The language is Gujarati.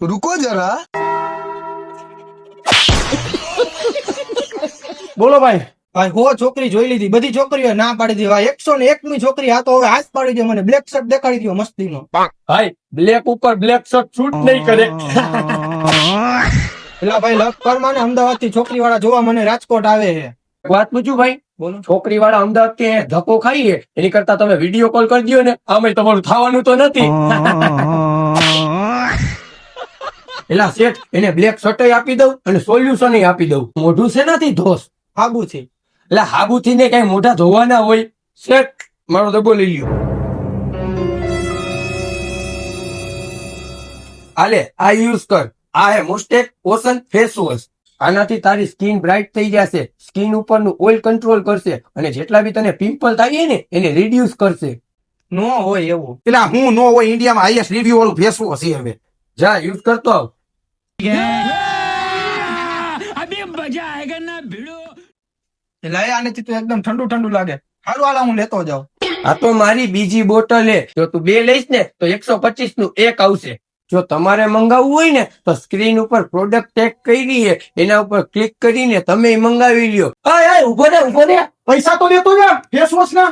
रुको जरा। બોલો ભાઈ. ભાઈ હો છોકરી જોઈ લીધી, બધી છોકરીઓ ના પાડી દીધી. ભાઈ 101મી છોકરી આ તો હવે હાથ પાડી દે મને. બ્લેક શર્ટ દેખાડી દો મસ્તીનો. ભાઈ બ્લેક ઉપર બ્લેક શર્ટ શૂટ નહીં કરે. એલા ભાઈ લક કર મને, અમદાવાદ થી છોકરી વાળા જોવા મને રાજકોટ આવે છે. વાત પૂછું ભાઈ, બોલો. છોકરી વાળા અમદાવાદ થી ધક્કો ખાઈએ એની કરતા તમે વિડીયો કોલ કરી દો ને, આમે તમારું થવાનું તો નથી. એલા શેઠ, એને બ્લેક શર્ટ આપી દઉં અને સોલ્યુશન આપી દઉં. મોઢું છે નથી ધોસ હાબુ થી. એટલે હાબુથી ને કઈ મોઢા ધોવાના હોય. શેઠ મારો ડબ્બો લઈ લ્યો. આલે આ યુઝ કર. આ હે મોસ્ટેક ઓશન ફેસ વોશ. આનાથી તારી સ્કિન બ્રાઇટ થઈ જશે, સ્કિન ઉપરનું ઓઇલ કંટ્રોલ કરશે અને જેટલા બી તને પિમ્પલ થાય ને એને રિડ્યુસ કરશે. નો હોય એવું. પેલા હું નો હોય ઇન્ડિયામાં હાઈએસ્ટ રિવ્યુ વાળું ફેસ વોશ છે હવે. જા યુઝ કરતો આવ. એલા આનેથી તો એકદમ ઠંડુ ઠંડુ લાગે. સારું હાલ હું લેતો જાઉં. આ તો મારી બીજી બોટલ હે. જો તું 2 લઈશ ને તો 125 નું એક આવશે. જો તમારે મંગાવવું હોય ને તો સ્ક્રીન ઉપર પ્રોડક્ટ ટેગ કરી છે, એના ઉપર ક્લિક કરીને તમે મંગાવી લ્યો. ઉભો રે. પૈસા તો લેતો જા ફેસ વોશ ના.